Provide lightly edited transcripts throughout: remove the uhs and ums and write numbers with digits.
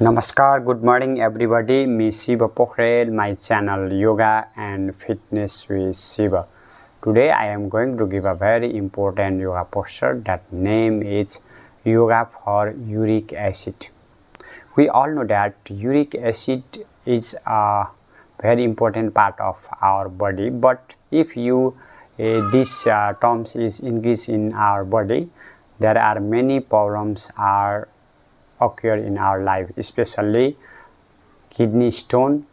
Namaskar, good morning everybody. Me Shiva Pokharel, my channel Yoga and Fitness with Shiva. Today I am going to give a very important yoga posture. That name is Yoga for Uric Acid. We all know that uric acid is a very important part of our body, but if this terms is increased in our body, there are many problems occur in our life, especially kidney stone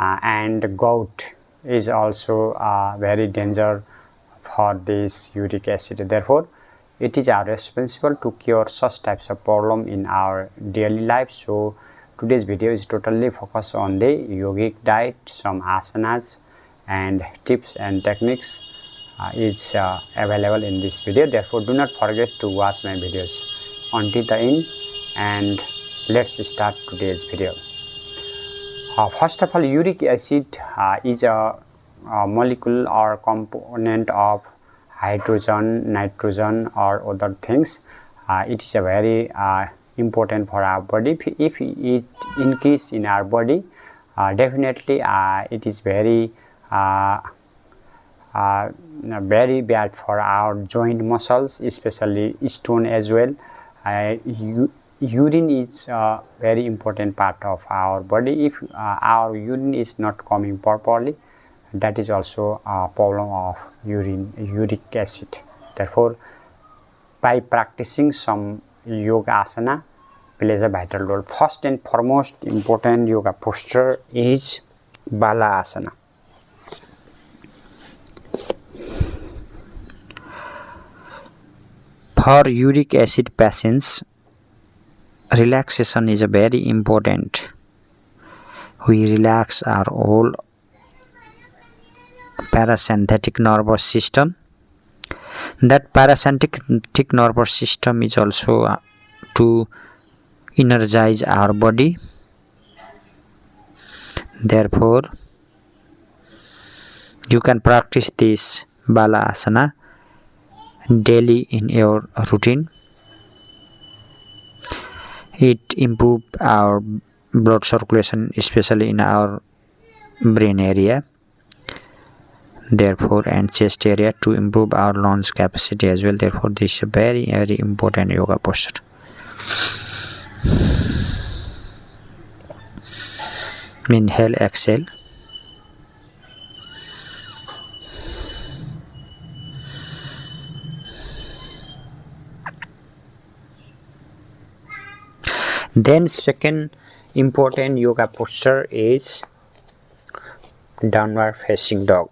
and gout is also very danger for this uric acid. Therefore, it is our responsible to cure such types of problem in our daily life. So today's video is totally focused on the yogic diet, some asanas and tips and techniques is available in this video. Therefore, do not forget to watch my videos until the end, and let's start today's video. First of all, uric acid is a molecule or component of hydrogen, nitrogen or other things. It is a very important for our body. If it increase in our body, definitely it is very bad for our joint muscles, especially stone as well. Urine is a very important part of our body. If our urine is not coming properly, that is also a problem of uric acid. Therefore, by practicing some yoga asana plays a vital role. First and foremost important yoga posture is bala asana. For uric acid patients, relaxation is a very important. We relax our whole parasympathetic nervous system. That parasympathetic nervous system is also to energize our body. Therefore, you can practice this bala asana daily in your routine. It improves our blood circulation, especially in our brain area, therefore, and chest area, to improve our lungs capacity as well. Therefore, this is a very important yoga posture. Inhale, exhale. Then second important yoga posture is downward facing dog.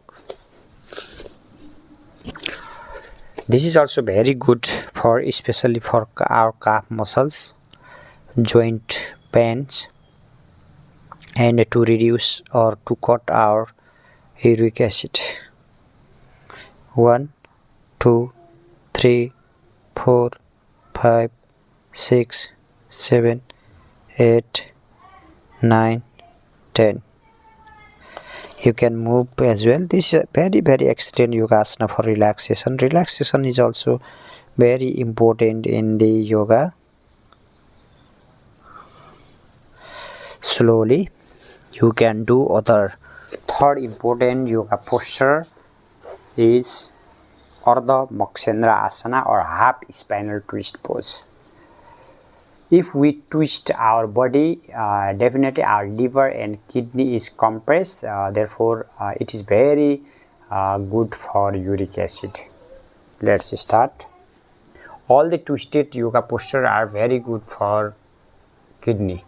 This is also very good for, especially for our calf muscles, joint pains, and to reduce or to cut our uric acid. 1, 2, 3, 4, 5, 6, 7, 8, 9, 10. You can move as well. This is a very excellent yoga asana for relaxation. Relaxation is also very important in the yoga. Slowly you can do other. Third important yoga posture is Ardha Makshendra Asana or half spinal twist pose. If we twist our body, definitely our liver and kidney is compressed. Therefore, it is very good for uric acid. Let's start. All the twisted yoga postures are very good for kidney.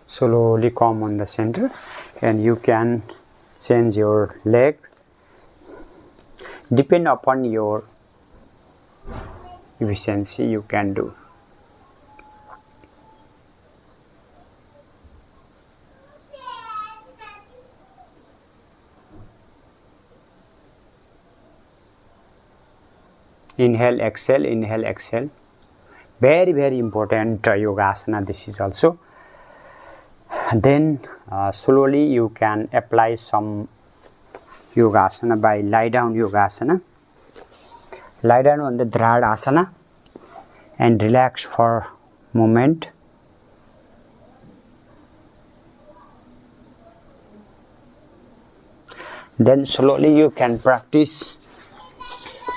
Slowly come on the center, and you can change your leg. Depend upon your efficiency, you can do. Inhale, exhale, inhale, exhale. Very important yoga asana this is also. Then slowly you can apply some yogasana by lie down yogasana. Lie down on the Dhrad asana and relax for a moment. Then slowly you can practice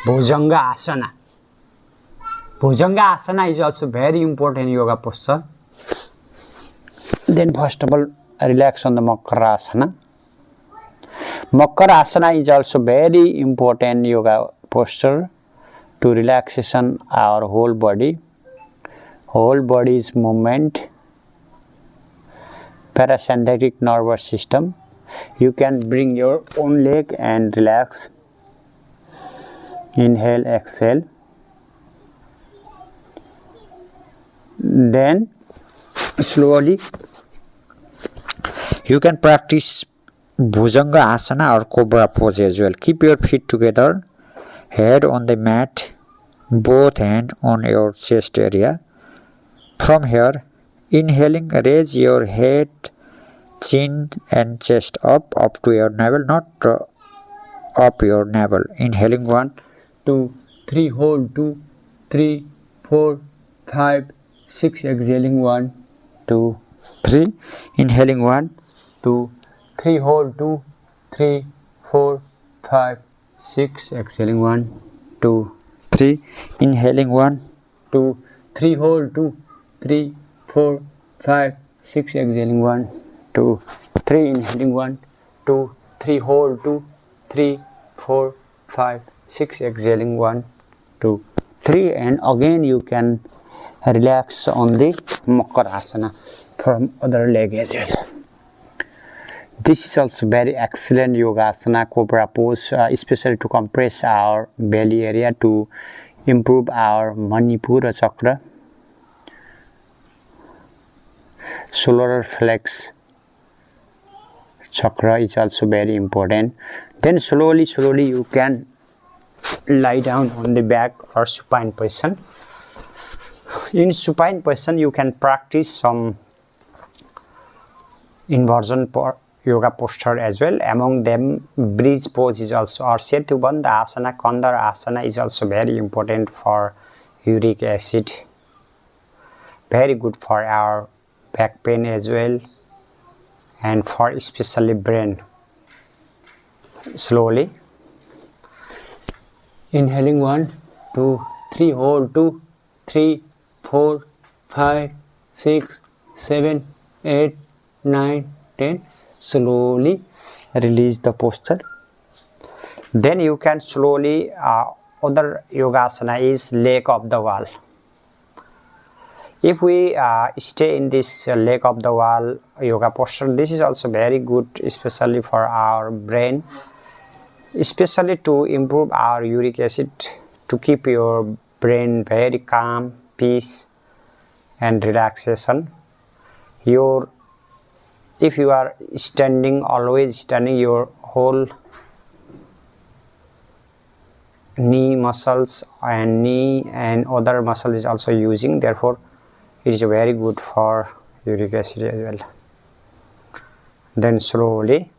Bhujanga asana. Bhujanga asana is also very important yoga posture. Then first of all, relax on the Makara asana. Makara asana is also very important yoga posture to relaxation our whole body. Whole body's movement, parasympathetic nervous system. You can bring your own leg and relax. Inhale, exhale. Then slowly you can practice Bhujanga asana or cobra pose as well. Keep your feet together, head on the mat, both hands on your chest area. From here, inhaling, raise your head, chin and chest up to your navel, not up your navel. Inhaling 1, 2, 3, hold 2, 3, 4, 5, 6. Exhaling 1, 2, 3. Inhaling 1, 2, 3, hold 2, 3, 4, 5, 6. Exhaling 1, 2, 3. Inhaling 1, 2, 3, hold 2, 3, 4, 5, 6. Exhaling 1, 2, 3. Inhaling 1, 2, 3, hold 2, 3, 4, 5, 6. Exhaling 1, 2, 3. And again you can relax on the Makara asana from other leg as well. This is also very excellent yoga asana, cobra pose, especially to compress our belly area, to improve our Manipura chakra. Solar flex chakra is also very important. Then slowly you can lie down on the back or supine position. In supine position you can practice some inversion yoga posture as well. Among them, bridge pose is also, or Setubandha asana, Kandar asana is also very important for uric acid. Very good for our back pain as well, and for especially brain. Slowly inhaling 1, 2, 3, hold 2, 3, 4, 5, 6, 7, 8, 9, 10. Slowly release the posture. Then you can slowly other yogasana is leg of the wall. If we stay in this leg of the wall yoga posture, this is also very good, especially for our brain, especially to improve our uric acid, to keep your brain very calm, peace and relaxation. If you are standing, always standing, your whole knee muscles and knee and other muscles is also using, therefore it is very good for uric acid as well. Then slowly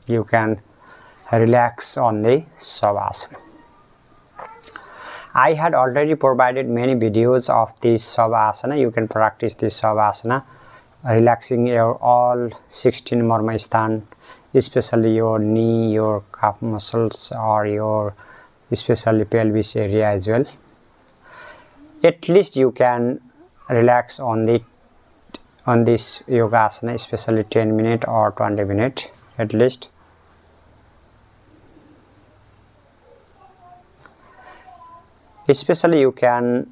you can relax on the Savasana. I had already provided many videos of this Savasana. You can practice this Savasana, relaxing your all 16 Marma, especially your knee, your calf muscles, or your especially pelvis area as well. At least you can relax on this yogasana, especially 10 minutes or 20 minutes at least. Especially you can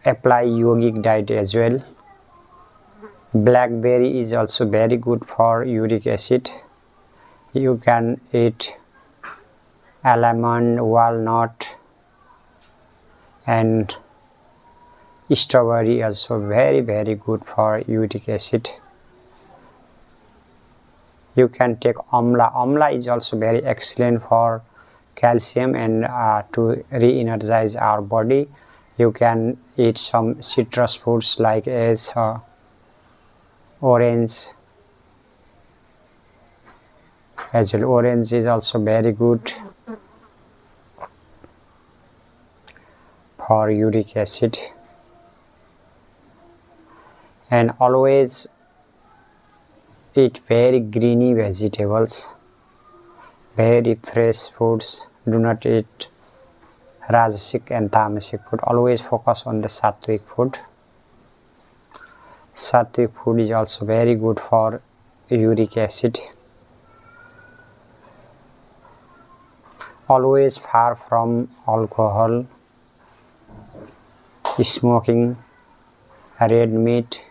apply yogic diet as well. Blackberry is also very good for uric acid. You can eat almond, walnut and strawberry, also very good for uric acid. You can take amla. Amla is also very excellent for calcium and to re-energize our body. You can eat some citrus fruits like as orange, as well. Orange is also very good for uric acid. And always eat very greeny vegetables, very fresh foods. Do not eat rajasic and tamasic food. Always focus on the sattvic food. Sattvic food is also very good for uric acid. Always far from alcohol, smoking, red meat.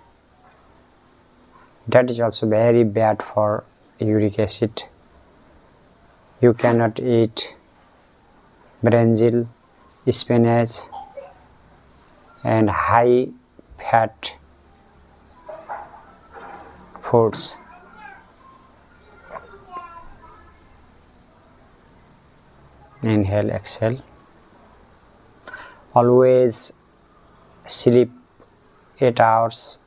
That is also very bad for uric acid. You cannot eat brinjal, spinach, and high fat foods. Inhale, exhale. Always sleep 8 hours,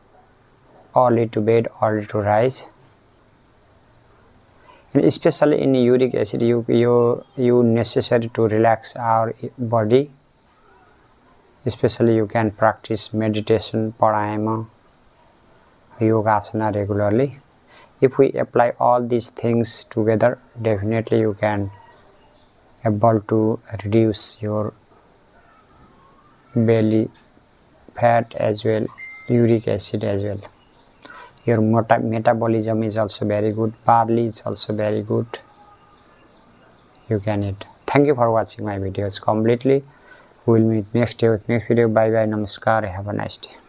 early to bed, early to rise. And especially in uric acid, you necessary to relax our body. Especially you can practice meditation, pranayama, yogasana regularly. If we apply all these things together, definitely you can able to reduce your belly fat as well, uric acid as well. Your metabolism is also very good. Barley is also very good. You can eat. Thank you for watching my videos completely. We will meet next day with next video. Bye bye. Namaskar. Have a nice day.